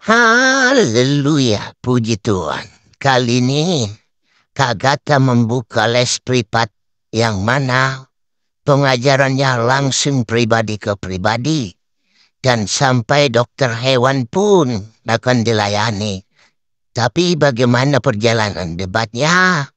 Haleluya, puji Tuhan. Kali ini Kak Gata membuka les privat yang mana pengajarannya langsung pribadi ke pribadi dan sampai dokter hewan pun akan dilayani. Tapi bagaimana perjalanan debatnya?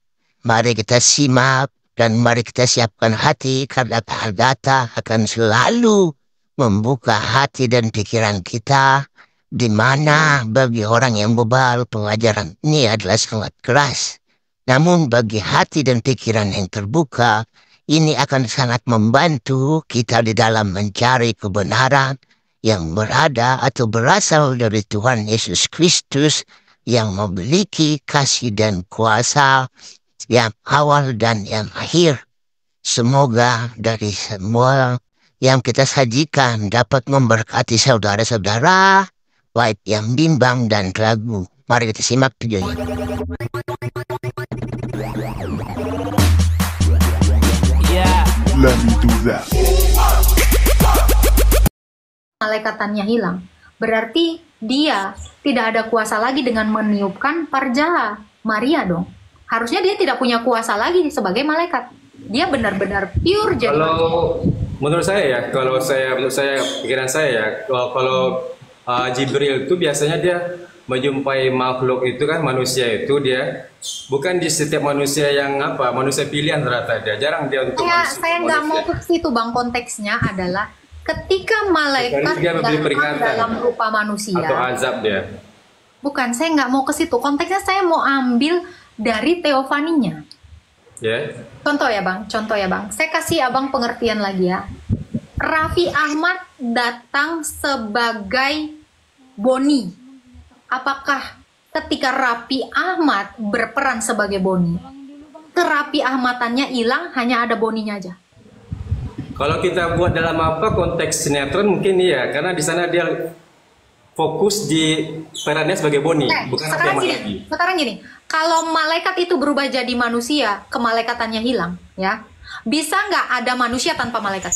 Mari kita simak dan mari kita siapkan hati karena Kak Gata akan selalu membuka hati dan pikiran kita, di mana bagi orang yang bebal pengajaran ini adalah sangat keras. Namun bagi hati dan pikiran yang terbuka, ini akan sangat membantu kita di dalam mencari kebenaran yang berada atau berasal dari Tuhan Yesus Kristus yang memiliki kasih dan kuasa yang awal dan yang akhir. Semoga dari semua yang kita sajikan dapat memberkati saudara-saudara, baik yang bimbang dan ragu. Mari kita simak videonya. Let me do that. Malaikatannya hilang, berarti dia tidak ada kuasa lagi dengan meniupkan parja Maria dong. Harusnya dia tidak punya kuasa lagi sebagai malaikat. Dia benar-benar pure jadi. Kalau menurut saya pikiran saya ya, kalau Jibril itu biasanya dia menjumpai makhluk itu kan, manusia itu dia bukan di setiap manusia yang manusia pilihan ternyata dia jarang dia untuk saya nggak mau ke situ bang. Konteksnya adalah ketika malaikat dalam rupa manusia atau azab dia. Bukan, saya nggak mau ke situ. Konteksnya saya mau ambil dari teofaninya. Yeah. Contoh ya bang. Saya kasih abang pengertian lagi ya. Raffi Ahmad datang sebagai Boni. Apakah ketika Raffi Ahmad berperan sebagai Boni, Raffi Ahmadannya hilang, hanya ada Boninya aja? Kalau kita buat dalam konteks sinetron mungkin iya, karena di sana dia fokus di perannya sebagai Boni, bukan Raffi Ahmad lagi. Sekarang gini, kalau malaikat itu berubah jadi manusia, kemalaikatannya hilang, ya, bisa nggak ada manusia tanpa malaikat?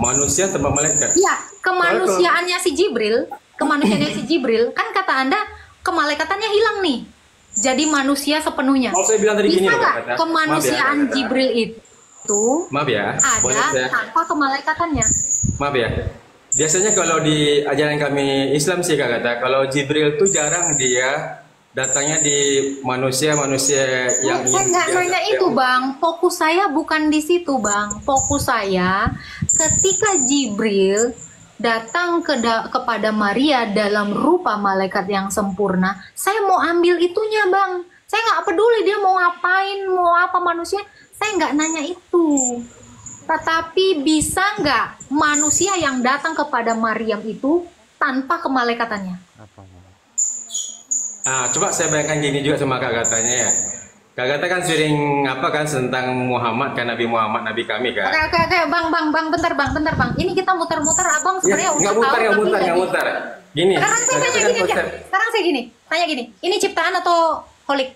Manusia tanpa malaikat? Iya, kemanusiaannya si Jibril. Kan kata Anda kemalaikatannya hilang nih, jadi manusia sepenuhnya. Saya bilang tadi bisa gini, kemanusiaan ya, Jibril itu ada tanpa kemalaikatannya? Maaf ya, biasanya kalau di ajaran kami Islam sih Kak Gata, kalau Jibril tuh jarang dia datangnya di manusia-manusia yang saya nggak nanya itu bang, fokus saya bukan di situ bang. Fokus saya ketika Jibril datang kepada Maria dalam rupa malaikat yang sempurna, saya mau ambil itunya bang. Saya nggak peduli dia mau ngapain, mau apa manusia, saya nggak nanya itu. Tetapi bisa nggak manusia yang datang kepada Maryam itu tanpa kemalaikatannya? Coba saya bayangkan gini juga sama Kak Gatanya ya. Kak Gata kan sering tentang Muhammad kan, Nabi Muhammad, Nabi kami kan. Oke, bang, bentar bang. Ini kita muter-muter, abang sebenarnya udah tahu. Nggak muter. Gini. Sekarang saya tanya gini. Ini ciptaan atau holik?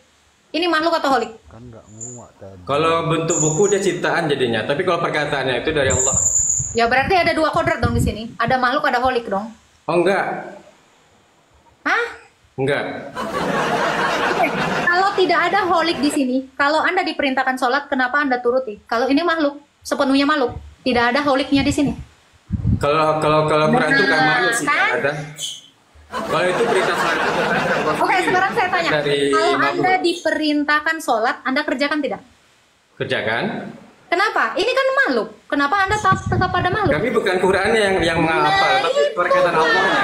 Ini makhluk atau holik? Kan nggak muat tadi. Kalau bentuk buku dia ciptaan jadinya, tapi kalau perkataannya itu dari Allah. Ya berarti ada dua kodrat dong di sini. Ada makhluk, ada holik dong. Oh enggak. Hah? Enggak. Kalau tidak ada holik di sini, kalau Anda diperintahkan sholat, kenapa Anda turuti? Kalau ini makhluk, sepenuhnya makhluk, tidak ada holiknya di sini. Kalau Quran itu kan makhluk sih ada. Kalau itu perintah sholat. Oke, sekarang saya tanya. Kalau Anda diperintahkan sholat, Anda kerjakan tidak? Kerjakan. Kenapa? Ini kan makhluk. Kenapa Anda taat kepada makhluk? Kami bukan Qurannya yang menghafal, tapi perkataan Allahnya.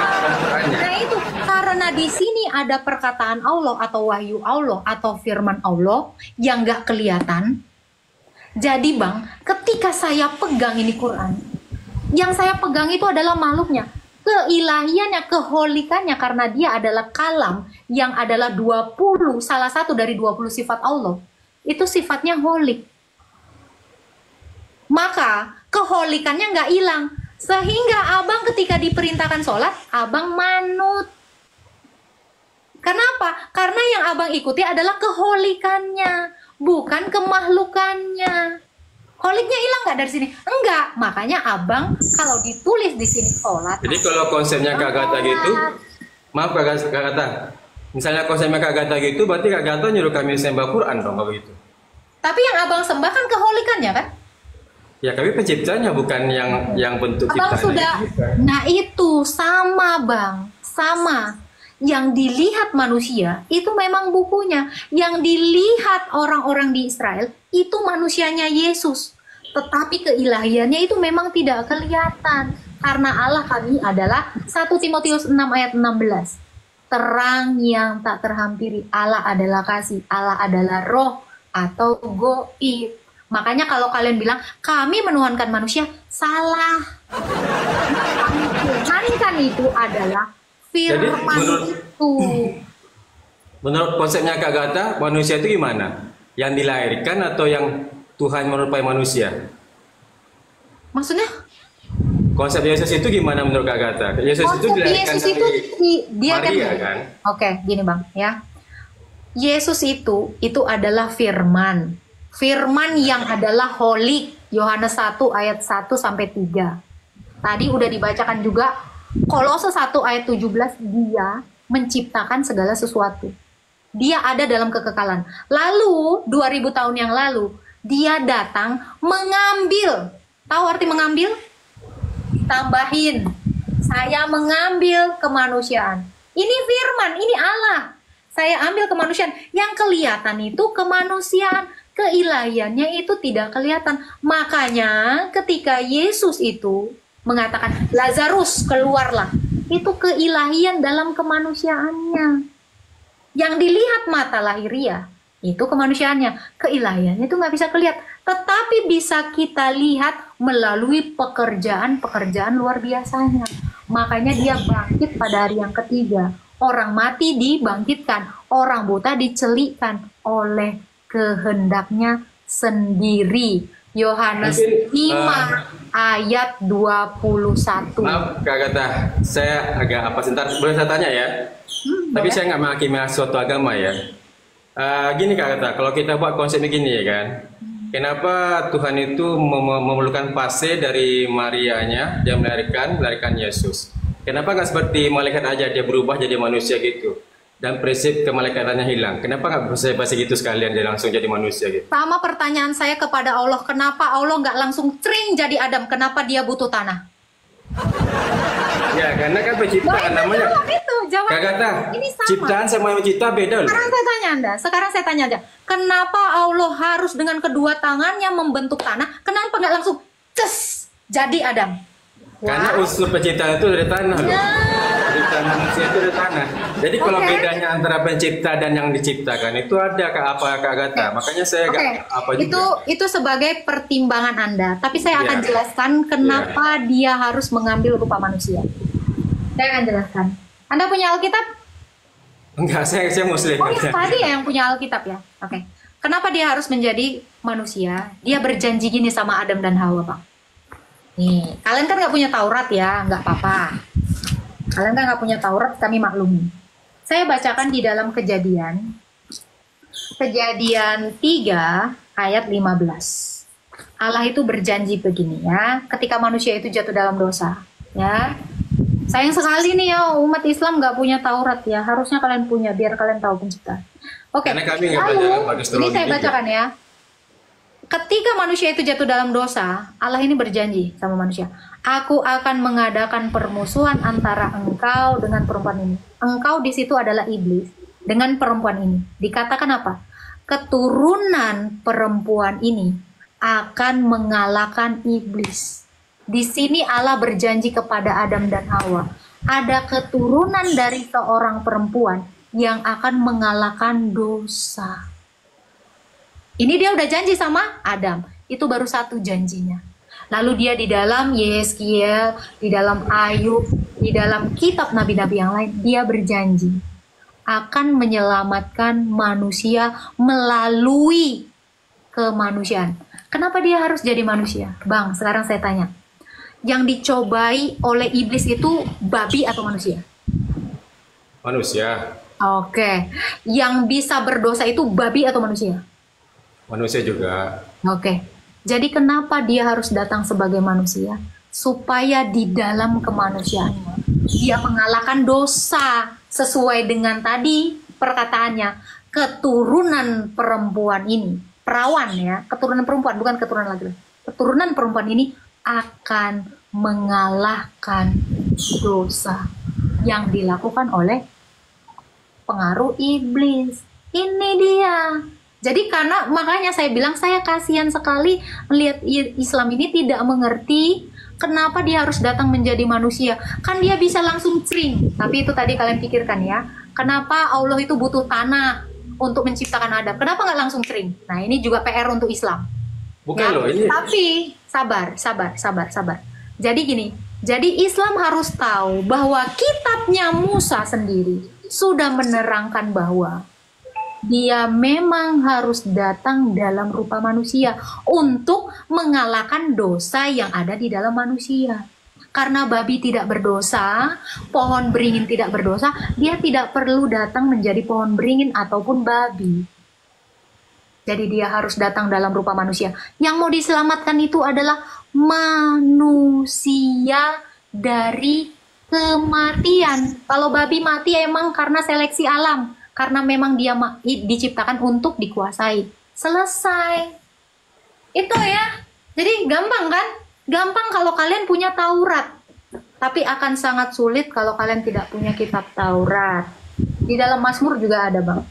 Nah itu karena di sini ada perkataan Allah atau wahyu Allah atau firman Allah yang nggak kelihatan. Jadi bang, ketika saya pegang ini Quran, yang saya pegang itu adalah makhluknya, keilahiannya, keholikannya, karena dia adalah kalam yang adalah 20, salah satu dari 20 sifat Allah. Itu sifatnya holik. Maka keholikannya nggak hilang. Sehingga abang ketika diperintahkan sholat, abang manut. Kenapa? Karena yang abang ikuti adalah keholikannya, bukan kemahlukannya. Holiknya hilang nggak dari sini? Enggak. Makanya abang kalau ditulis di sini sholat. Jadi kalau konsepnya Kak Gata gitu, Maaf Kak Gata. Misalnya konsepnya Kak Gata gitu, berarti Kak Gata nyuruh kami sembah Quran dong kalau begitu. Tapi yang abang sembah kan keholikannya kan? Ya kami penciptanya, bukan yang bentuk Abang ciptaan. sudah, nah itu sama bang, sama. Yang dilihat manusia itu memang bukunya. Yang dilihat orang-orang di Israel itu manusianya Yesus. Tetapi keilahiannya itu memang tidak kelihatan. Karena Allah kami adalah 1 Timotius 6 ayat 16. Terang yang tak terhampiri. Allah adalah kasih. Allah adalah roh atau goib. Makanya kalau kalian bilang kami menuhankan manusia, salah. Tuhankan itu adalah firman itu. Menurut konsepnya Kak Gata, manusia itu gimana? Yang dilahirkan atau yang Tuhan menyerupai manusia? Maksudnya? Konsep Yesus itu gimana menurut Kak Gata? Yesus itu dilahirkan Yesus itu dia Maria, kan? Oke, gini bang ya. Yesus itu adalah firman. Firman yang adalah holy. Yohanes 1 ayat 1 sampai 3. Tadi udah dibacakan juga Kolose 1 ayat 17, dia menciptakan segala sesuatu. Dia ada dalam kekekalan. Lalu 2000 tahun yang lalu dia datang mengambil. Tahu arti mengambil? Tambahin. Saya mengambil kemanusiaan. Ini firman, ini Allah. Saya ambil kemanusiaan. Yang kelihatan itu kemanusiaan. Keilahiannya itu tidak kelihatan. Makanya ketika Yesus itu mengatakan, Lazarus keluarlah. Itu keilahian dalam kemanusiaannya. Yang dilihat mata lahiriah, itu kemanusiaannya. Keilahiannya itu nggak bisa kelihatan. Tetapi bisa kita lihat melalui pekerjaan-pekerjaan luar biasanya. Makanya dia bangkit pada hari yang ketiga. Orang mati dibangkitkan. Orang buta dicelikkan oleh kehendaknya sendiri. Yohanes 5 ayat 21. Maaf Kak Gata, saya agak apa sebentar, boleh saya tanya ya? Tapi boleh. saya nggak menghakimi suatu agama ya. Gini Kak Gata, kalau kita buat konsep begini ya kan, kenapa Tuhan itu memerlukan fase dari Marianya, dia melahirkan Yesus? Kenapa nggak seperti malaikat aja dia berubah jadi manusia gitu? Dan prinsip kemalaikatannya hilang. Kenapa nggak basa-basi gitu sekalian dia langsung jadi manusia gitu? Sama pertanyaan saya kepada Allah, kenapa Allah nggak langsung tring jadi Adam? Kenapa dia butuh tanah? Ya karena kan penciptaan namanya. Jawab. Kak Gata, Ini sama. ciptaan sama mencipta beda loh. Sekarang saya tanya Anda, kenapa Allah harus dengan kedua tangannya membentuk tanah? Kenapa nggak langsung ces jadi Adam? Karena unsur penciptaan itu dari tanah loh. Penciptaan manusia itu dari tanah. Jadi kalau bedanya antara pencipta dan yang diciptakan itu ada Kak Gata. Makanya saya apa juga. Itu sebagai pertimbangan Anda. Tapi saya akan jelaskan kenapa dia harus mengambil rupa manusia. Saya akan jelaskan. Anda punya Alkitab? Enggak, saya Muslim. Oh, yang tadi ya yang punya Alkitab ya. Oke. Kenapa dia harus menjadi manusia? Dia berjanji gini sama Adam dan Hawa, Pak. Nih, kalian kan nggak punya Taurat ya, nggak apa-apa. Kalian kan nggak punya Taurat, kami maklumi. Saya bacakan di dalam Kejadian 3 ayat 15. Allah itu berjanji begini ya, ketika manusia itu jatuh dalam dosa, ya. Sayang sekali nih ya, umat Islam nggak punya Taurat ya. Harusnya kalian punya, biar kalian tahu pencipta. Oke. Karena kami nggak belajar ini saya bacakan ya. Ketika manusia itu jatuh dalam dosa, Allah ini berjanji sama manusia, Aku akan mengadakan permusuhan antara engkau dengan perempuan ini. Engkau di situ adalah iblis dengan perempuan ini. Dikatakan apa? Keturunan perempuan ini akan mengalahkan iblis. Di sini Allah berjanji kepada Adam dan Hawa, ada keturunan dari seorang perempuan yang akan mengalahkan dosa. Ini dia udah janji sama Adam. Itu baru satu janjinya. Lalu dia di dalam Yeskiel, di dalam Ayub, di dalam kitab nabi-nabi yang lain, dia berjanji akan menyelamatkan manusia melalui kemanusiaan. Kenapa dia harus jadi manusia? Bang, sekarang saya tanya. Yang dicobai oleh iblis itu babi atau manusia? Manusia. Oke. Yang bisa berdosa itu babi atau manusia? Manusia juga. Oke. Jadi kenapa dia harus datang sebagai manusia? Supaya di dalam kemanusiaannya dia mengalahkan dosa. sesuai dengan tadi perkataannya, keturunan perempuan ini, perawan ya, keturunan perempuan bukan keturunan laki-laki. Keturunan perempuan ini akan mengalahkan dosa yang dilakukan oleh pengaruh iblis. Ini dia. Jadi karena makanya saya bilang saya kasihan sekali melihat Islam ini tidak mengerti kenapa dia harus datang menjadi manusia. Kan dia bisa langsung cering. Tapi itu tadi kalian pikirkan ya. Kenapa Allah itu butuh tanah untuk menciptakan Adam? Kenapa nggak langsung cering? Nah ini juga PR untuk Islam. Bukan ya, loh ini. Tapi sabar. Jadi gini. Jadi Islam harus tahu bahwa kitabnya Musa sendiri sudah menerangkan bahwa dia memang harus datang dalam rupa manusia untuk mengalahkan dosa yang ada di dalam manusia. Karena babi tidak berdosa, pohon beringin tidak berdosa, dia tidak perlu datang menjadi pohon beringin ataupun babi. Jadi dia harus datang dalam rupa manusia. Yang mau diselamatkan itu adalah manusia dari kematian. Kalau babi mati emang karena seleksi alam. Karena memang dia diciptakan untuk dikuasai. Selesai. Itu ya. Jadi gampang kan? Gampang kalau kalian punya Taurat. Tapi akan sangat sulit kalau kalian tidak punya kitab Taurat. Di dalam Mazmur juga ada, Bang.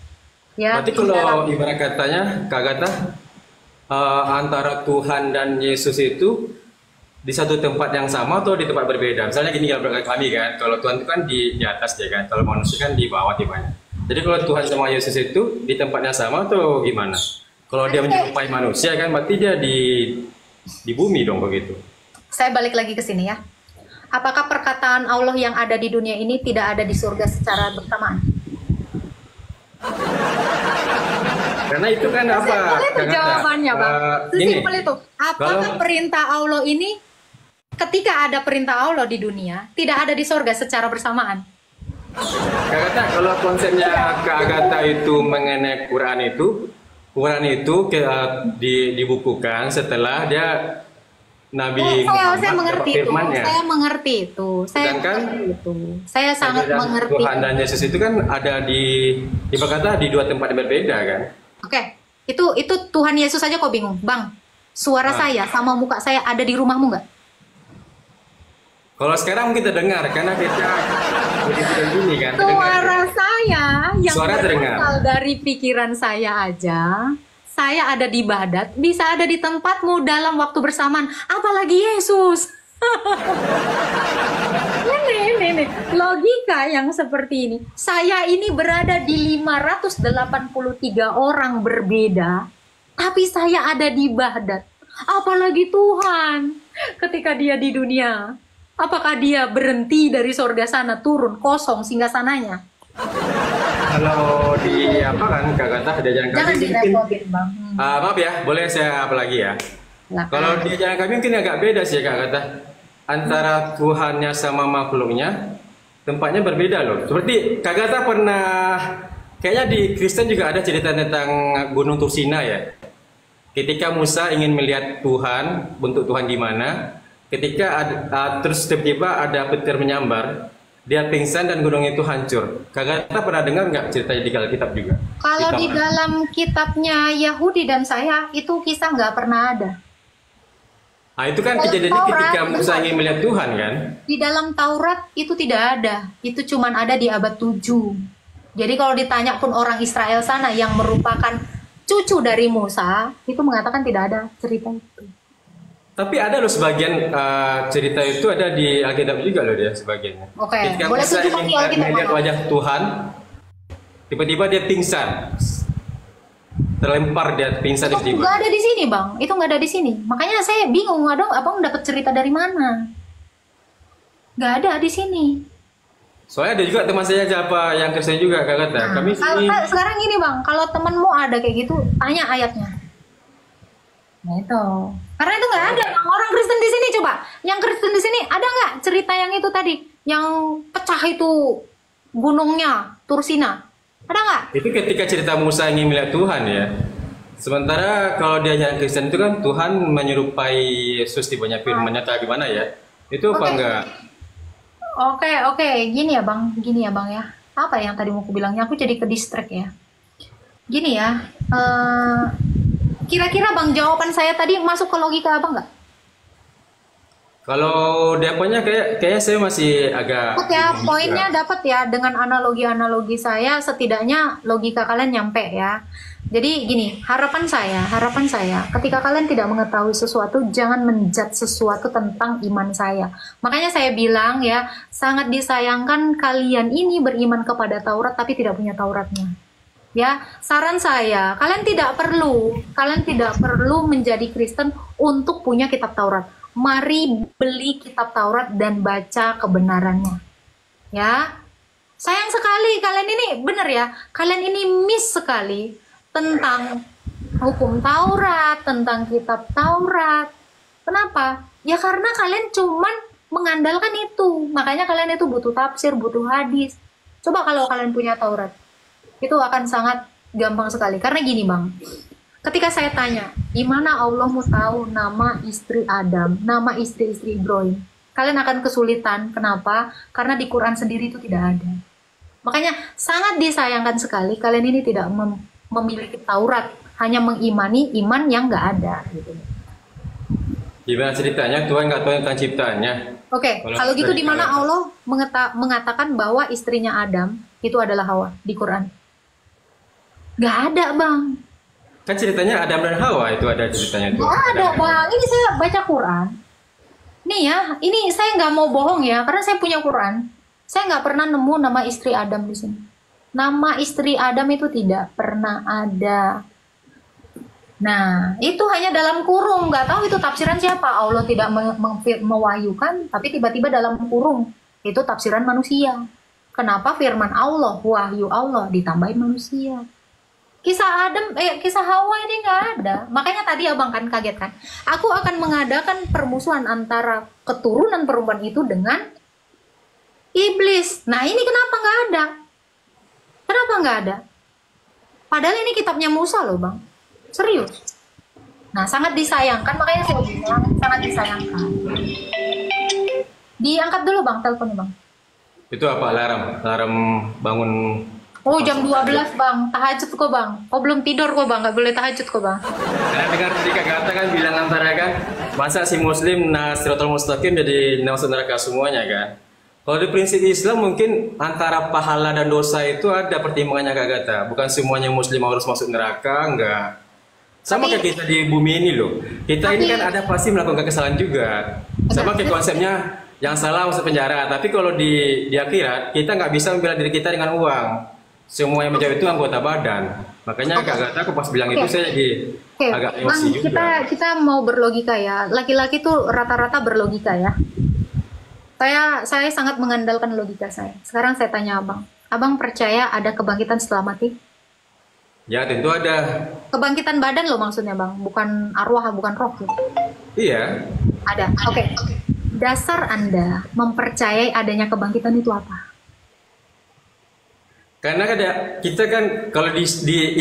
Ya, berarti kalau ibarat katanya, Kak Gata, antara Tuhan dan Yesus itu di satu tempat yang sama atau di tempat berbeda? Misalnya gini kalau kami kan, kalau Tuhan itu kan di atas ya kan, kalau manusia kan di bawah timanya. Jadi kalau Tuhan sama Yesus itu di tempatnya sama atau gimana? Kalau dia menyerupai manusia kan berarti dia di bumi dong begitu. Saya balik lagi ke sini ya. Apakah perkataan Allah yang ada di dunia ini tidak ada di surga secara bersamaan? Karena itu kan apa? Itu jawabannya, Bang. Sesimpel itu. Apakah perintah Allah ini ketika ada perintah Allah di dunia tidak ada di surga secara bersamaan? Kak Gata, kalau konsepnya Kak Gata itu mengenai Quran itu dibukukan setelah dia Nabi Muhammad saya mengerti itu. Saya mengerti itu. Saya sangat mengerti. Tuhan dan Yesus itu kan ada di kata di dua tempat yang berbeda kan. Oke. Itu Tuhan Yesus aja kok bingung, Bang. Suara saya sama muka saya ada di rumahmu nggak? Kalau sekarang kita dengar karena kita gini kan. Suara saya yang berasal dari pikiran saya aja. Saya ada di Baghdad, bisa ada di tempatmu dalam waktu bersamaan. Apalagi Yesus. Ini logika yang seperti ini. Saya ini berada di 583 orang berbeda, tapi saya ada di Baghdad. Apalagi Tuhan ketika dia di dunia. Apakah dia berhenti dari sorga sana, turun kosong singgasananya? Kalau di apa kan Kak Gata ada jalan kami. Jangan direpotin, Bang. Maaf ya, boleh saya apa lagi ya? Kalau di jalan kami mungkin agak beda sih Kak Gata. Antara Tuhannya sama makhluknya tempatnya berbeda loh. Seperti Kak Gata pernah kayaknya di Kristen juga ada cerita tentang Gunung Tursina ya. Ketika Musa ingin melihat Tuhan, bentuk Tuhan di mana, ketika terus tiba-tiba ada petir menyambar, dia pingsan dan gunung itu hancur. Kak Gata pernah dengar nggak ceritanya di Alkitab juga? Kalau di dalam kitabnya Yahudi dan saya, itu kisah nggak pernah ada. Nah itu kan kejadiannya ketika Musa ingin melihat Tuhan kan? Di dalam Taurat itu tidak ada. Itu cuma ada di abad 7. Jadi kalau ditanya pun orang Israel sana yang merupakan cucu dari Musa, itu mengatakan tidak ada cerita itu. Tapi ada loh sebagian cerita itu ada di Alkitab juga loh dia sebagiannya. Oke, ketika boleh Musa tunjukkan di Alkitab. melihat wajah Tuhan, tiba-tiba dia pingsan. Terlempar dia pingsan Itu nggak ada di sini, Bang. Itu nggak ada di sini. Makanya saya bingung, abang dapat cerita dari mana? Nggak ada di sini. Soalnya ada juga teman saya siapa yang Kristen juga Kak Gata. Kami sini. Sekarang gini, Bang, kalau temenmu ada kayak gitu, tanya ayatnya. Nah itu. Karena itu nggak ada orang Kristen di sini, coba. Yang Kristen di sini ada nggak cerita yang itu tadi, yang pecah itu gunungnya Tursina? Ada nggak? Itu ketika cerita Musa ingin melihat Tuhan ya. Sementara kalau dia yang Kristen itu kan Tuhan menyerupai Yesus di banyak firman-Nya atau gimana ya? Itu apa enggak? Oke. Gini ya Bang ya. apa yang tadi mau aku bilangnya, aku jadi ke distract ya. Gini ya, kira-kira Bang jawaban saya tadi masuk ke logika Abang nggak? Kalau deponya kayaknya saya masih agak Dapat ya, poinnya dapat ya, dengan analogi-analogi saya setidaknya logika kalian nyampe ya. Jadi gini, harapan saya, ketika kalian tidak mengetahui sesuatu, jangan menjudge sesuatu tentang iman saya. Makanya saya bilang ya, sangat disayangkan kalian ini beriman kepada Taurat tapi tidak punya Tauratnya. Ya, saran saya, kalian tidak perlu menjadi Kristen untuk punya kitab Taurat. Mari beli kitab Taurat dan baca kebenarannya. Ya, sayang sekali kalian ini, bener ya, kalian ini miss sekali tentang hukum Taurat, tentang kitab Taurat. Kenapa? Ya karena kalian cuman mengandalkan itu. Makanya kalian itu butuh tafsir, butuh hadis. Coba kalau kalian punya Taurat, itu akan sangat gampang sekali. Karena gini Bang, ketika saya tanya, di mana Allah mau tahu nama istri Adam, nama istri-istri Ibrahim? Kalian akan kesulitan. Kenapa? Karena di Quran sendiri itu tidak ada. Makanya sangat disayangkan sekali kalian ini tidak memiliki Taurat, hanya mengimani iman yang nggak ada. Gitu. Gimana ceritanya? Tuhan nggak tahu tentang ciptaannya. Oke, kalau gitu di mana Allah mengatakan bahwa istrinya Adam itu adalah Hawa di Quran? Nggak ada Bang. Kan ceritanya Adam dan Hawa itu ada ceritanya itu. Nggak ada Bang. Ini saya baca Quran. Nih ya, ini saya nggak mau bohong ya, karena saya punya Quran. Saya nggak pernah nemu nama istri Adam di sini. Nama istri Adam itu tidak pernah ada. Nah, itu hanya dalam kurung. Nggak tahu itu tafsiran siapa. Allah tidak mewahyukan, tapi tiba-tiba dalam kurung. Itu tafsiran manusia. Kenapa firman Allah, wahyu Allah ditambahin manusia? Kisah Hawa ini nggak ada. Makanya tadi Abang kan kaget kan. Aku akan mengadakan permusuhan antara keturunan perempuan itu dengan iblis. Nah, ini kenapa nggak ada? Kenapa nggak ada? Padahal ini kitabnya Musa loh Bang. Serius. Nah, sangat disayangkan. Makanya saya bilang sangat disayangkan. Diangkat dulu Bang, teleponnya Bang. Itu apa? Alarm bangun. Oh, jam 12 Bang. Tahajud kok Bang. Oh, belum tidur kok Bang. Nggak boleh tahajud kok Bang. Karena dengar tadi Kak Gata kan bilang antara kan, masa si Muslim Siratal Mustaqim jadi masuk neraka semuanya kan? Kalau di prinsip Islam mungkin antara pahala dan dosa itu ada pertimbangannya Kak Gata. Bukan semuanya Muslim harus masuk neraka, enggak. Sama kayak kita di bumi ini loh. Kita ini kan ada pasti melakukan kesalahan juga. Sama kayak konsepnya yang salah masuk penjara. Tapi kalau di akhirat kita nggak bisa membela diri kita dengan uang. Semua yang menjawab itu anggota badan. Makanya Kak Gata aku pas bilang itu saya jadi agak emosi Bang, juga. kita mau berlogika ya. Laki-laki tuh rata-rata berlogika ya. Saya sangat mengandalkan logika saya. Sekarang saya tanya Abang percaya ada kebangkitan setelah mati? Ya tentu ada. Kebangkitan badan loh maksudnya Bang, bukan arwah, bukan roh gitu. Iya. Ada. Oke. Dasar Anda mempercayai adanya kebangkitan itu apa? Karena kita kan kalau di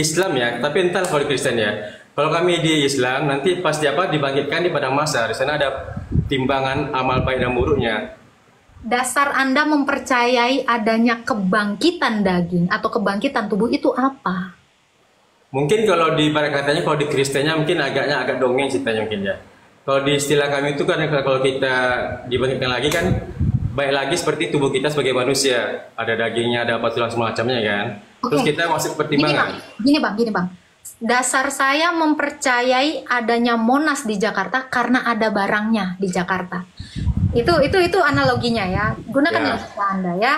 Islam ya, tapi entah kalau di Kristen ya. Kalau kami di Islam nanti pasti dibangkitkan di padang mahsyar. Di sana ada timbangan amal baik dan buruknya. Dasar Anda mempercayai adanya kebangkitan daging atau kebangkitan tubuh itu apa? Mungkin kalau di katanya kalau di Kristennya mungkin agak dongeng ceritanya mungkin ya. Kalau di istilah kami itu kan kalau kita dibangkitkan lagi kan baik lagi seperti tubuh kita sebagai manusia, ada dagingnya, ada apa tulang semacamnya kan. Terus kita masuk pertimbangan. Gini bang. Dasar saya mempercayai adanya Monas di Jakarta karena ada barangnya di Jakarta. Itu analoginya ya. Gunakan logika Anda ya.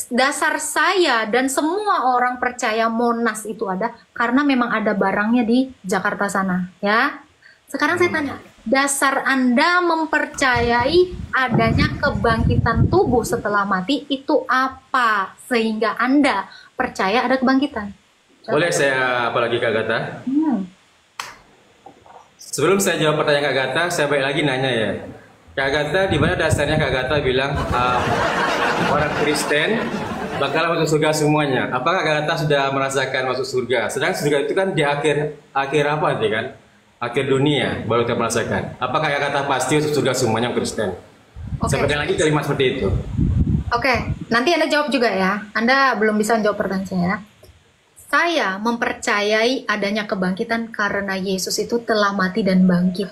Dasar saya dan semua orang percaya Monas itu ada karena memang ada barangnya di Jakarta sana ya. Sekarang saya tanya, dasar Anda mempercayai adanya kebangkitan tubuh setelah mati itu apa sehingga Anda percaya ada kebangkitan? Boleh saya apalagi Kak Gata? Sebelum saya jawab pertanyaan Kak Gata, saya balik lagi nanya ya. Kak Gata, di mana dasarnya Kak Gata bilang orang Kristen bakal masuk surga semuanya? Apakah Kak Gata sudah merasakan masuk surga? Sedangkan surga itu kan di akhir apa nanti kan? Akhir dunia baru kita merasakan. Apakah Kak Gata pasti masuk surga semuanya Kristen? Seperti lagi kalimat seperti itu. Oke, nanti Anda jawab juga ya. Anda belum bisa jawab pertanyaan saya. Saya mempercayai adanya kebangkitan karena Yesus itu telah mati dan bangkit.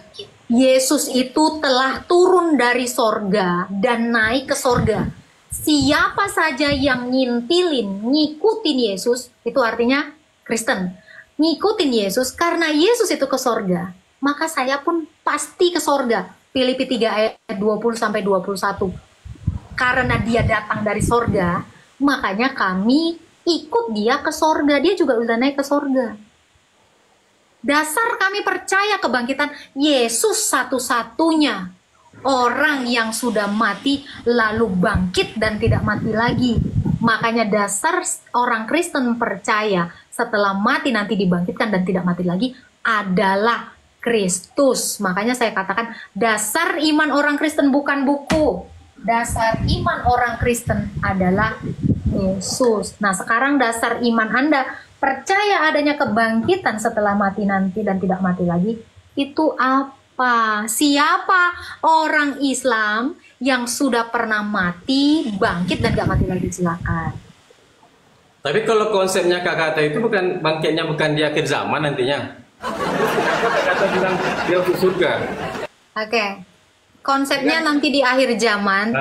Yesus itu telah turun dari sorga dan naik ke sorga. Siapa saja yang ngikutin Yesus, itu artinya Kristen. Ngikutin Yesus karena Yesus itu ke sorga, maka saya pun pasti ke sorga. Filipi 3 ayat 20-21. Karena dia datang dari sorga, makanya kami ikut dia ke sorga. Dia juga udah naik ke sorga. Dasar kami percaya kebangkitan Yesus satu-satunya orang yang sudah mati lalu bangkit dan tidak mati lagi. Makanya dasar orang Kristen percaya setelah mati nanti dibangkitkan dan tidak mati lagi adalah Kristus. Makanya saya katakan dasar iman orang Kristen bukan buku. Dasar iman orang Kristen adalah Yesus. Nah, sekarang dasar iman Anda percaya adanya kebangkitan setelah mati nanti dan tidak mati lagi, itu apa? Siapa orang Islam yang sudah pernah mati, bangkit dan gak mati lagi? Silakan. Tapi kalau konsepnya Kak Kata itu bukan bangkitnya bukan di akhir zaman nantinya. Kak Kata bilang dia masuk surga. Oke. Konsepnya nanti di akhir zaman,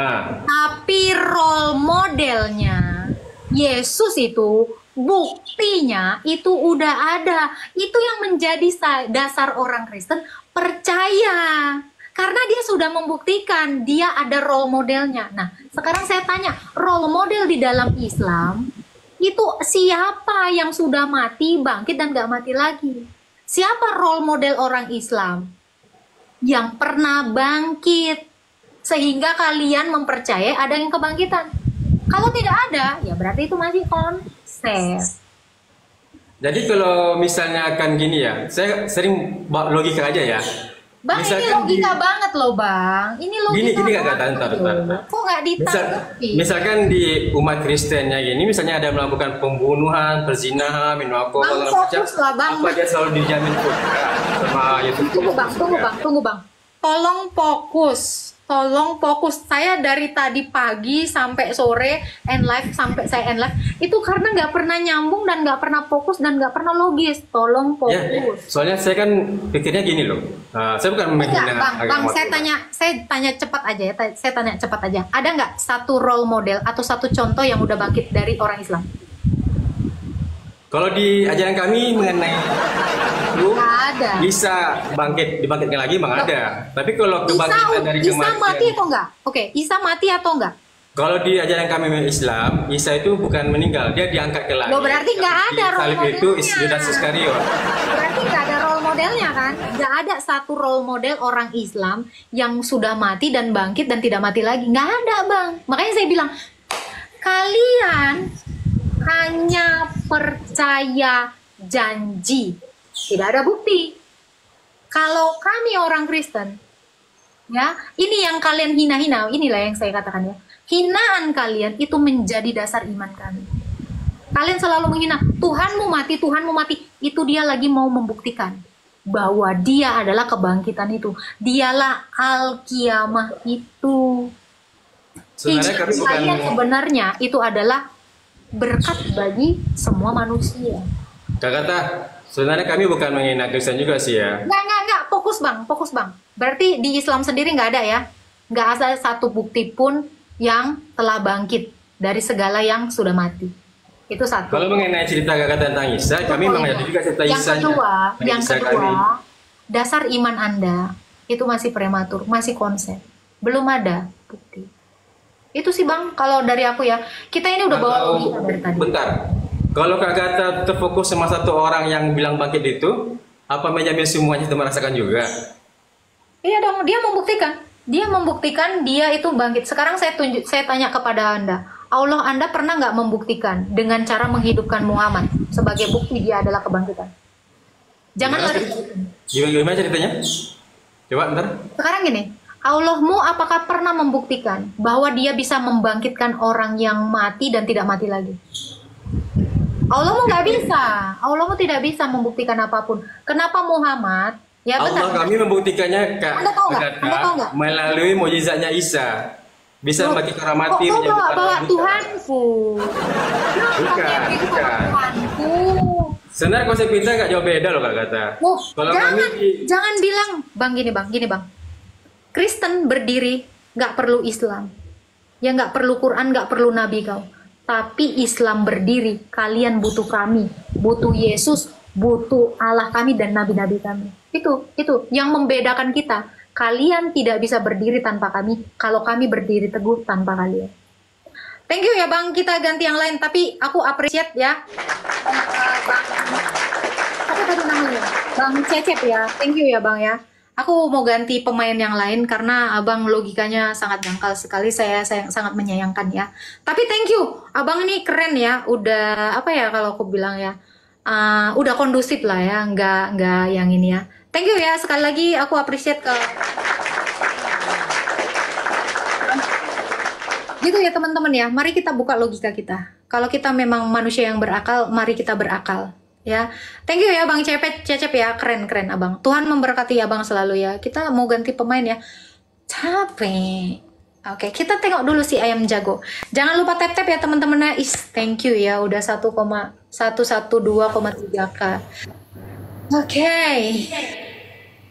tapi role modelnya Yesus itu buktinya itu udah ada. Itu yang menjadi dasar orang Kristen percaya. Karena dia sudah membuktikan dia ada role modelnya. Nah, sekarang saya tanya, role model di dalam Islam itu siapa yang sudah mati, bangkit dan gak mati lagi? Siapa role model orang Islam yang pernah bangkit sehingga kalian mempercayai ada yang kebangkitan? Kalau tidak ada, ya berarti itu masih konsep. Jadi kalau misalnya akan gini ya, saya sering logika aja ya. Bang, misalkan ini logika banget loh Bang. Ini logika gini Kak Kata, ntar. Kok nggak ditanggapi? Misalkan di umat Kristennya gini, misalnya ada melakukan pembunuhan, perzinahan, minum alkohol, Bang, apa dia selalu dijamin sama Yesus? Tunggu bang. Tolong fokus. Saya dari tadi pagi sampai sore end live sampai saya end live itu karena nggak pernah nyambung dan nggak pernah fokus dan nggak pernah logis. Tolong fokus. Ya, soalnya saya kan pikirnya gini loh. Saya bukan menghina Bang, saya tanya cepat aja ya. Saya tanya cepat aja. Ada nggak satu role model atau satu contoh yang udah bangkit dari orang Islam? Kalau di ajaran kami mengenai itu ada. Isa dibangkitkan lagi memang ada. Tapi kalau kebangkitan dari kematian, Isa mati atau enggak? Oke, Isa mati atau enggak? Kalau di ajaran kami Islam, Isa itu bukan meninggal, dia diangkat ke langit. Loh, berarti nggak ada role modelnya. Itu Yudas Iskariot. Berarti nggak ada role modelnya kan? Nggak ada satu role model orang Islam yang sudah mati dan bangkit dan tidak mati lagi. Nggak ada Bang. Makanya saya bilang, kalian hanya percaya janji, tidak ada bukti. Kalau kami orang Kristen, ya, ini yang kalian hina-hina, inilah yang saya katakan ya. Hinaan kalian itu menjadi dasar iman kami. Kalian selalu menghina, Tuhanmu mati. Itu dia lagi mau membuktikan bahwa dia adalah kebangkitan itu. Dialah Al-Qiyamah itu. Sebenarnya itu adalah berkat bagi semua manusia. Kak Kata, sebenarnya kami bukan menghina Kristen juga sih ya. Enggak, fokus bang. Berarti di Islam sendiri nggak ada ya? Nggak ada satu bukti pun yang telah bangkit dari segala yang sudah mati. Itu satu. Kalau mengenai cerita Kak Kata tentang Isa, kami mengenai juga cerita Isa. Yang kedua, dasar iman Anda itu masih prematur, masih konsep. Belum ada bukti. Itu sih Bang, kalau dari aku ya. Kita ini udah bawa logika dari tadi. Bentar. Kalau Kak Kata terfokus sama satu orang yang bilang bangkit itu, apa menjamin semuanya itu merasakan juga? Iya dong, dia membuktikan. Dia itu bangkit. Sekarang saya tanya kepada Anda. Anda pernah nggak membuktikan dengan cara menghidupkan Muhammad sebagai bukti dia adalah kebangkitan? Jangan lari. Gimana ceritanya? Coba bentar. Sekarang gini. Allahmu apakah pernah membuktikan bahwa dia bisa membangkitkan orang yang mati dan tidak mati lagi? Allahmu nggak bisa. Allahmu tidak bisa membuktikan apapun. Kenapa Muhammad? Ya, Allah kami membuktikannya Kak, Anda tahu nggak? melalui mukjizatnya Isa. bisa makin kehormati Kok menyebut bawa nama Tuhanku? Bukan, bukan. Tuhanku. Sebenarnya konsep pintar nggak jauh beda loh Kak Gata. Oh, Kalau jangan bilang bang gini bang. Kristen berdiri nggak perlu Islam, ya nggak perlu Quran, nggak perlu Nabi kau. Tapi Islam berdiri, kalian butuh kami, butuh Yesus, butuh Allah kami dan nabi-nabi kami. Itu yang membedakan kita. Kalian tidak bisa berdiri tanpa kami, kalau kami berdiri teguh tanpa kalian. Thank you ya bang, kita ganti yang lain. Tapi aku appreciate ya. Apa tadi namanya? Bang Cecep ya. Thank you ya bang ya. Aku mau ganti pemain yang lain karena abang logikanya sangat dangkal sekali. Saya sangat menyayangkan ya. Tapi thank you, abang ini keren ya. Udah apa ya kalau aku bilang ya, udah kondusif lah ya. Nggak yang ini ya. Thank you ya sekali lagi. Aku appreciate ke. Gitu ya teman-teman ya. Mari kita buka logika kita. Kalau kita memang manusia yang berakal, mari kita berakal. Ya, thank you ya Bang Cecep ya, keren abang. Tuhan memberkati abang selalu ya. Kita mau ganti pemain ya. Capek. Oke, kita tengok dulu si ayam jago. Jangan lupa tap ya teman-teman. Thank you ya, udah 1,112,3K. Oke.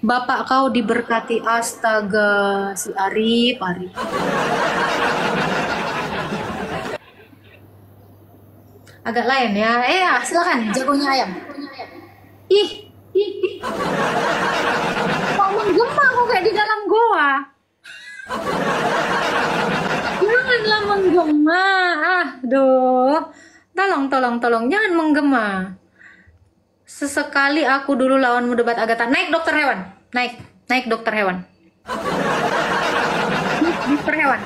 Bapak kau diberkati, astaga, si Arif. Agak lain ya. Silakan jagonya ayam. Ih. Kok menggema kok kayak di dalam goa. Janganlah menggema. Aduh. Tolong jangan menggema. Sesekali aku dulu lawanmu debat Agatha. Naik dokter hewan. Naik dokter hewan. Dokter hewan.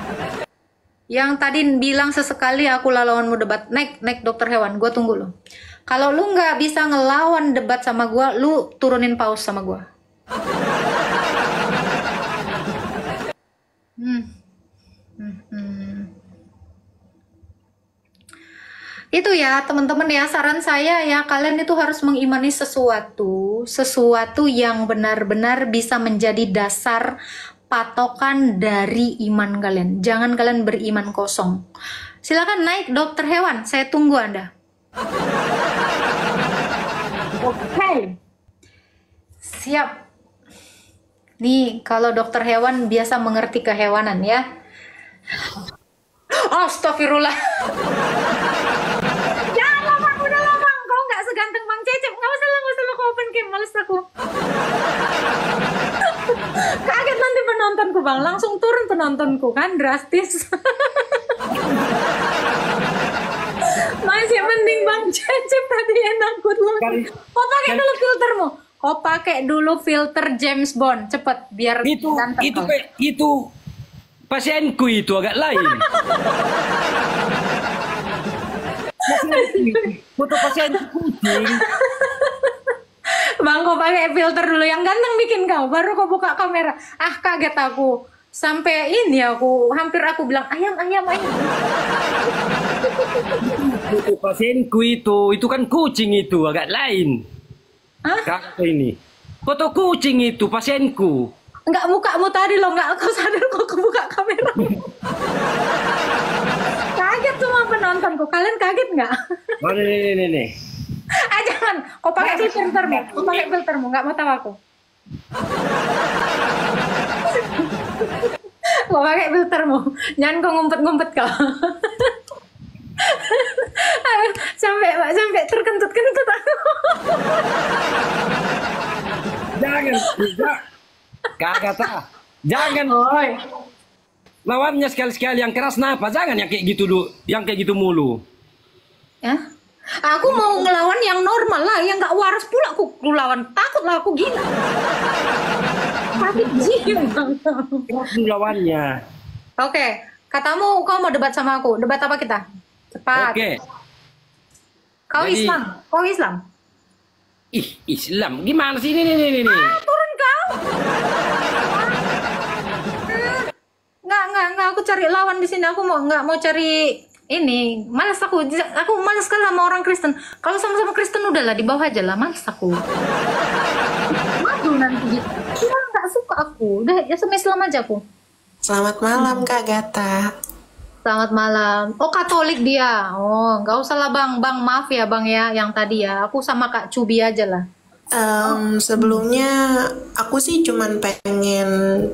Yang tadi bilang sesekali aku lawanmu debat, naik dokter hewan, gue tunggu lo. Kalau lu nggak bisa ngelawan debat sama gue, lu turunin pause sama gue. Itu ya teman-teman ya, saran saya ya, kalian itu harus mengimani sesuatu yang benar-benar bisa menjadi dasar patokan dari iman kalian. Jangan kalian beriman kosong. Silakan naik dokter hewan, saya tunggu Anda. Oke. Siap. Nih, kalau dokter hewan biasa mengerti kehewanan ya. Astagfirullah. Jangan bang, udah lah bang. Kau nggak seganteng Bang Cecep. Nggak usah lo open cam, males aku. Kaget nanti penontonku bang, langsung turun penontonku kan, drastis. Masih mending Bang Cecep tadi enak good look. Kau pakai dulu filtermu. Kau pakai dulu filter James Bond, cepet biar ganteng. Itu pasienku itu agak lain. Foto pasienku kucing. Bang, kau pakai filter dulu yang ganteng bikin kau, baru kau buka kamera. Kaget aku. Sampai ini hampir aku bilang ayam. Foto pasienku itu kan kucing itu agak lain. Kakak ini. Foto kucing itu pasienku. Enggak, mukamu tadi loh, enggak kau sadar kok kebuka kamera. Kaget semua penontonku. Kalian kaget nggak? Oh, nih. Jangan, kau pakai filtermu, nggak mau tahu aku. Kau pakai filtermu, jangan kau ngumpet kau. sampai terkentut aku. Jangan, Kata, jangan. Lawannya sekali-sekali yang keras napa? Jangan yang kayak gitu yang kayak gitu mulu. Ya. Aku mau ngelawan yang normal lah, yang nggak waras pula aku lawan. Takut lah aku gila. Tapi lawannya. Oke, katamu kau mau debat sama aku. Debat apa kita? Cepat. Oke. Kau Jadi, Islam. Islam. Gimana sih ini? Turun kau. Nggak, aku cari lawan di sini. Aku nggak mau cari ini. Malas aku malas sekali sama orang Kristen. Kalau sama-sama Kristen udahlah di bawah aja lah. Malas aku. Malu nanti. Nggak suka aku. Udah ya sama Islam aja aku. Selamat malam Kak Gata. Selamat malam. Oh, Katolik dia. Oh, nggak usah lah Bang. Bang, maaf ya Bang ya, yang tadi ya. Aku sama Kak Cubi aja lah. Sebelumnya aku sih cuman pengen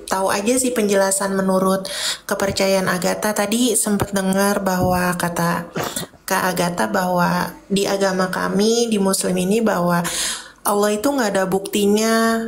tahu aja sih penjelasan menurut kepercayaan Agatha. Tadi sempat dengar bahwa kata Kak Agatha bahwa di agama kami di Muslim ini bahwa Allah itu nggak ada buktinya,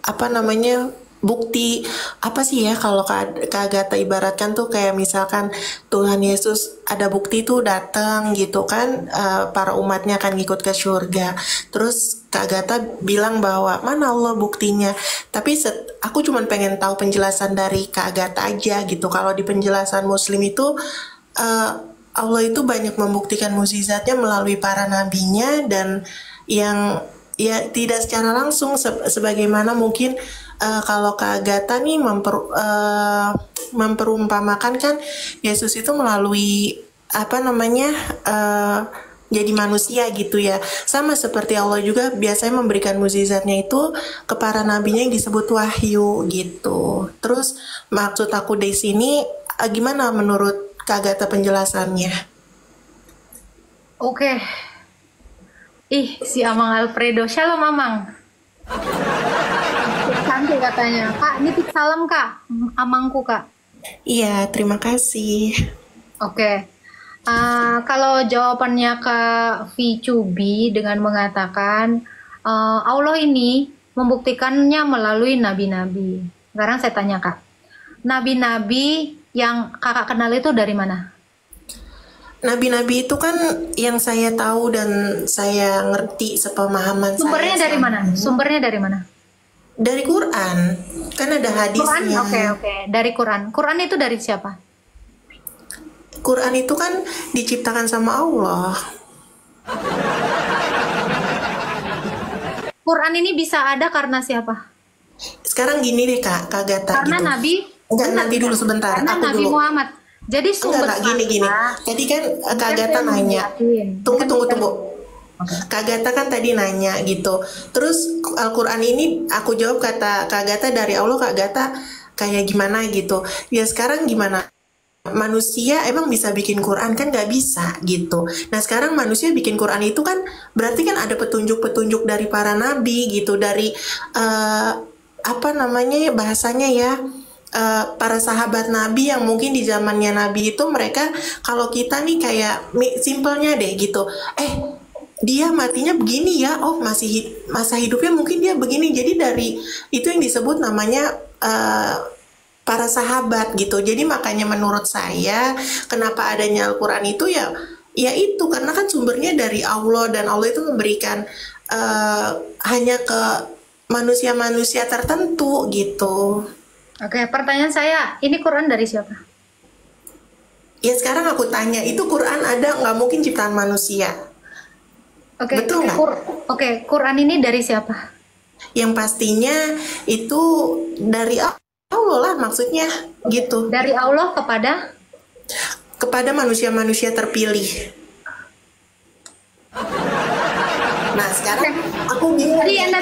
apa namanya, bukti apa sih ya kalau Kak Agatha ibaratkan tuh kayak misalkan Tuhan Yesus ada bukti tuh datang gitu kan, para umatnya akan ngikut ke surga. Terus Kak Agatha bilang bahwa mana Allah buktinya. Tapi aku cuma pengen tahu penjelasan dari Kak Agatha aja gitu. Kalau di penjelasan Muslim itu Allah itu banyak membuktikan mukjizatnya melalui para nabinya, dan yang ya tidak secara langsung sebagaimana mungkin kalau Kak Agatha nih memperumpamakan kan Yesus itu melalui apa namanya, jadi manusia gitu ya. Sama seperti Allah juga biasanya memberikan mukjizatnya itu ke para nabinya yang disebut wahyu gitu. Terus maksud aku di sini gimana menurut Kak Agatha penjelasannya? Oke. Ih, si Amang Alfredo. Shalom Amang. Cantik katanya. Kak, nitip salam Kak. Amangku Kak. Iya, terima kasih. Oke. Kalau jawabannya Kak Vicubi dengan mengatakan Allah ini membuktikannya melalui nabi-nabi. Sekarang saya tanya Kak, nabi-nabi yang kakak kenal itu dari mana? Nabi-nabi itu kan yang saya tahu dan saya ngerti sepemahaman Sumbernya saya. dari mana? Sumbernya dari mana? Dari Quran. Kan ada hadisnya. Quran? Oke. Dari Quran. Quran itu dari siapa? Quran itu kan diciptakan sama Allah. Quran ini bisa ada karena siapa? Sekarang gini deh Kak Agatha Karena gitu. Nabi. Enggak, Nabi dulu sebentar. Karena Aku Nabi dulu. Muhammad. Jadi sumber Enggak, gini. Tadi kan Kak Agatha nanya. Tunggu. Kak Agatha kan tadi nanya gitu. Terus Al-Quran ini aku jawab kata Kak Agatha dari Allah. Kak Agatha kayak gimana gitu. Ya sekarang gimana? Manusia emang bisa bikin Quran kan? Nggak bisa gitu. Nah sekarang manusia bikin Quran itu kan berarti kan ada petunjuk-petunjuk dari para nabi gitu. Dari apa namanya bahasanya ya, para sahabat Nabi yang mungkin di zamannya Nabi itu mereka, kalau kita nih kayak simpelnya deh gitu, dia matinya begini ya, oh masa hidupnya mungkin dia begini. Jadi dari itu yang disebut namanya para sahabat gitu. Jadi makanya menurut saya kenapa adanya Al-Quran itu ya itu karena kan sumbernya dari Allah, dan Allah itu memberikan hanya ke manusia-manusia tertentu gitu. Oke, pertanyaan saya, ini Quran dari siapa? Ya sekarang aku tanya, itu Quran ada nggak mungkin ciptaan manusia? Oke, betul nggak? Oke, Quran ini dari siapa? Yang pastinya itu dari Allah lah maksudnya gitu. Dari Allah kepada manusia-manusia terpilih. Nah sekarang aku bingung. Tadi Anda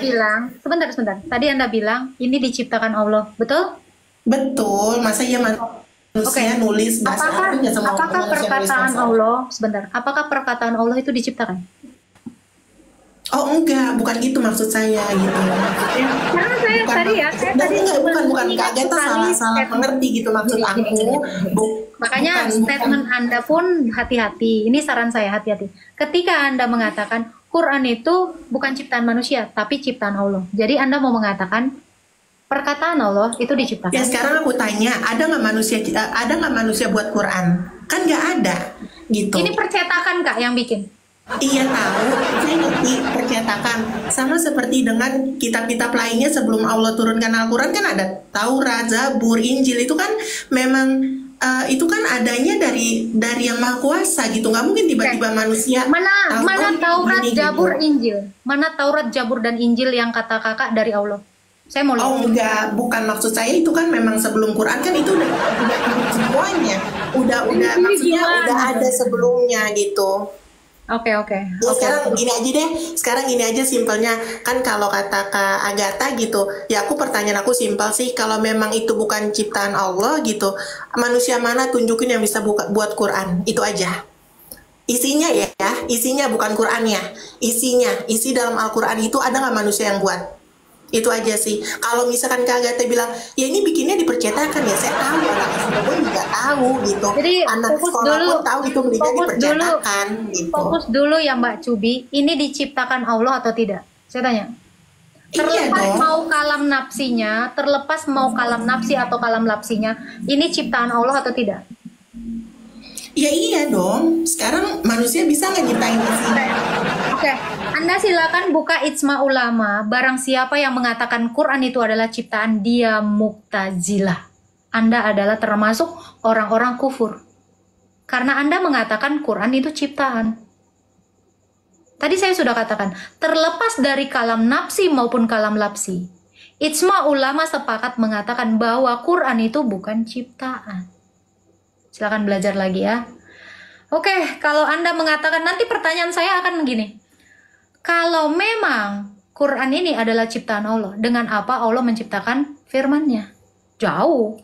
bilang, sebentar. Tadi Anda bilang ini diciptakan Allah, betul? Betul. Masa ya manusia nulis bahasa Arab nggak semua? Apakah perkataan Allah, sebentar? Apakah perkataan Allah itu diciptakan? Oh enggak, bukan gitu maksud saya gitu. Maksudnya, karena saya tadi bukan Kak Agatha salah mengerti gitu maksud aku. Makanya statement Anda pun hati-hati. Ini saran saya, hati-hati. Ketika Anda mengatakan Quran itu bukan ciptaan manusia, tapi ciptaan Allah. Jadi Anda mau mengatakan perkataan Allah itu diciptakan. Ya sekarang aku tanya, ada nggak manusia buat Quran? Kan nggak ada gitu. Ini percetakan Kak yang bikin. Iya tahu, saya ngerti percetakan. Sama seperti dengan kitab-kitab lainnya sebelum Allah turunkan Al-Quran kan ada Taurat, Zabur, Injil, itu kan memang itu kan adanya dari yang Maha Kuasa gitu. Nggak mungkin tiba-tiba manusia mana Taurat, Zabur, gitu. Injil. Mana Taurat, Zabur, dan Injil yang kata kakak dari Allah? Saya mau lihat. Oh enggak, bukan maksud saya itu kan memang sebelum Quran kan itu udah semuanya. Udah maksudnya udah ada sebelumnya gitu. Oke. Sekarang gini aja deh, sekarang gini aja simpelnya. Kan kalau kata Kak Agatha gitu, ya pertanyaan aku simpel sih, kalau memang itu bukan ciptaan Allah gitu, manusia mana tunjukin yang bisa buat Quran, itu aja. Isinya ya, isinya bukan Qurannya, isi dalam Al-Quran itu ada nggak manusia yang buat? Itu aja sih. Kalau misalkan Kak Agatha bilang, ya ini bikinnya dipercetakan, ya saya tahu, anak sekolah pun juga tahu gitu. Jadi anak sekolah pun tahu itu belinya dipercetakan gitu. Fokus dulu ya Mbak Cubi, ini diciptakan Allah atau tidak? Saya tanya. Terlepas mau kalam nafsinya, terlepas mau kalam nafsi atau kalam lapsinya, ini ciptaan Allah atau tidak? Ya iya dong. Sekarang manusia bisa nggak nyiptain isinya? Oke. Anda silakan buka Ijma Ulama. Barang siapa yang mengatakan Quran itu adalah ciptaan, dia Mu'tazilah. Anda adalah termasuk orang-orang kufur. Karena Anda mengatakan Quran itu ciptaan. Tadi saya sudah katakan, terlepas dari kalam nafsi maupun kalam lapsi, Ijma Ulama sepakat mengatakan bahwa Quran itu bukan ciptaan. Silakan belajar lagi ya. Oke, kalau Anda mengatakan, nanti pertanyaan saya akan begini. Kalau memang Quran ini adalah ciptaan Allah, dengan apa Allah menciptakan firman-Nya? Jauh.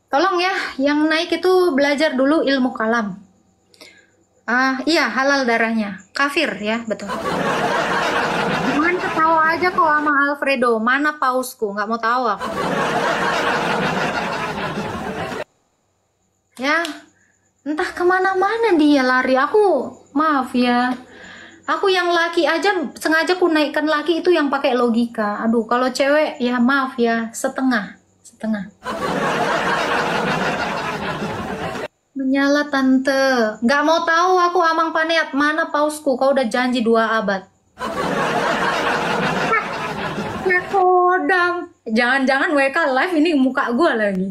Tolong ya, yang naik itu belajar dulu ilmu kalam. Iya, halal darahnya. Kafir ya, betul. Jangan ketawa aja kok sama Alfredo. Mana pausku? Nggak mau tahu aku. Ya, entah kemana-mana dia lari. Aku, maaf ya. Aku yang laki aja sengaja ku naikkan laki itu yang pakai logika. Aduh, kalau cewek ya maaf ya, setengah. Menyala tante. Nggak mau tahu aku Amang Paneat. Mana pausku? Kau udah janji 2 abad. Ya kodam. Jangan-jangan WK live ini muka gue lagi.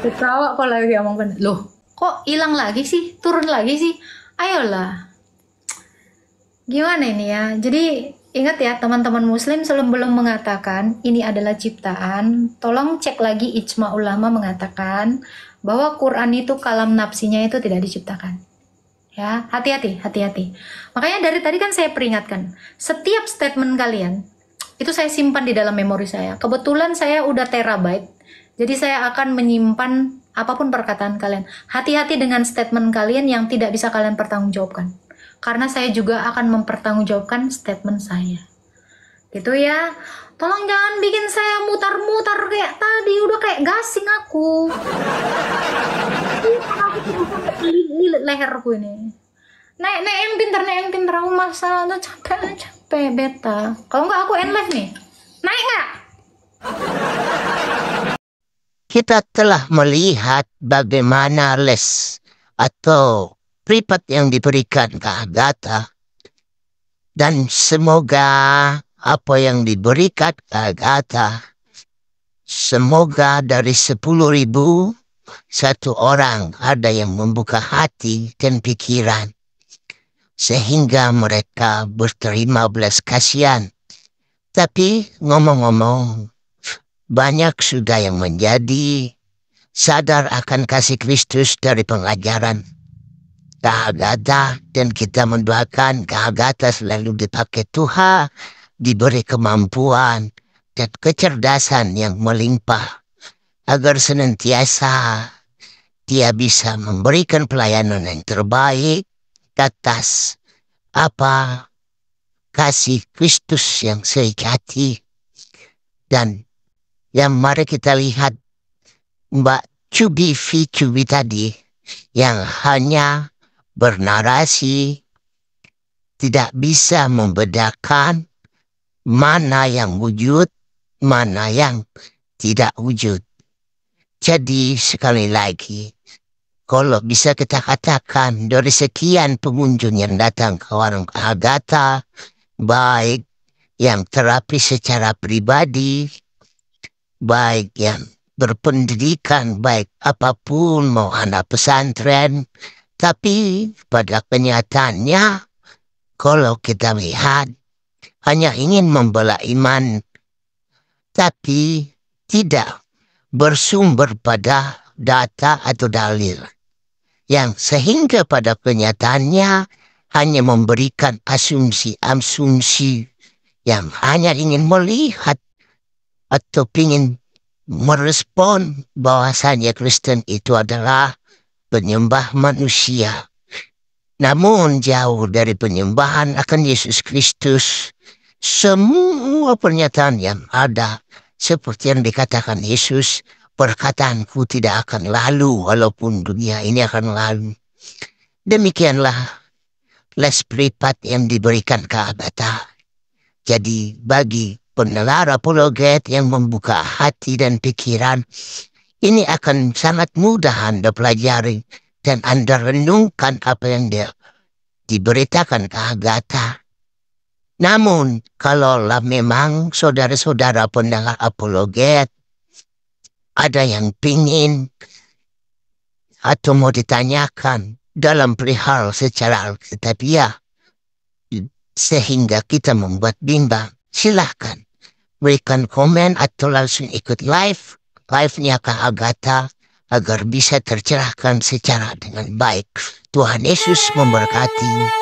Ketawa kok lagi Amang Paneat. Loh, kok hilang lagi sih? Turun lagi sih? Ayolah. Gimana ini ya? Jadi ingat ya teman-teman muslim, sebelum mengatakan ini adalah ciptaan, tolong cek lagi Ijma Ulama mengatakan bahwa Quran itu kalam nafsinya itu tidak diciptakan. Ya, hati-hati. Makanya dari tadi kan saya peringatkan, setiap statement kalian itu saya simpan di dalam memori saya. Kebetulan saya udah terabyte, jadi saya akan menyimpan apapun perkataan kalian. Hati-hati dengan statement kalian yang tidak bisa kalian pertanggungjawabkan. Karena saya juga akan mempertanggungjawabkan statement saya. Gitu ya. Tolong jangan bikin saya mutar-mutar kayak tadi. Udah kayak gasing aku. Lilit leherku ini. Naik yang pintar. Aku masalah capek beta. Kalau nggak aku end live nih. Naik nggak? Kita telah melihat bagaimana les atau privat yang diberikan ke Agatha, dan semoga apa yang diberikan ke Agatha, semoga dari 10.000 1 orang ada yang membuka hati dan pikiran sehingga mereka berterima belas kasihan. Tapi ngomong-ngomong, banyak sudah yang menjadi sadar akan kasih Kristus dari pengajaran Kak Agatha, dan kita mendoakan Kak Agatha selalu dipakai Tuhan, diberi kemampuan dan kecerdasan yang melimpah, agar senantiasa dia bisa memberikan pelayanan yang terbaik atas apa kasih Kristus yang sejati. Dan yang mari kita lihat Mbak Cubi tadi yang hanya bernarasi, tidak bisa membedakan mana yang wujud, mana yang tidak wujud. Jadi sekali lagi, kalau bisa kita katakan dari sekian pengunjung yang datang ke warung Agatha, baik yang terapi secara pribadi, baik yang berpendidikan, baik apapun, mau anak pesantren, tapi pada kenyataannya, kalau kita lihat, hanya ingin membela iman, tapi tidak bersumber pada data atau dalil yang sehingga pada kenyataannya hanya memberikan asumsi-asumsi yang hanya ingin melihat atau ingin merespon bahwasannya Kristen itu adalah penyembah manusia. Namun jauh dari penyembahan akan Yesus Kristus, semua pernyataan yang ada seperti yang dikatakan Yesus, perkataanku tidak akan lalu walaupun dunia ini akan lalu. Demikianlah les privat yang diberikan ke Agatha. Jadi bagi pendengar apologet yang membuka hati dan pikiran, ini akan sangat mudah Anda pelajari dan Anda renungkan apa yang dia diberitakan ke Agatha. Namun, kalaulah memang saudara-saudara pendengar apologet ada yang pingin atau mau ditanyakan dalam perihal secara alkitabiah sehingga kita membuat bimbang, silahkan berikan komen atau langsung ikut live-nya Kak Agatha agar bisa tercerahkan secara dengan baik. Tuhan Yesus memberkati.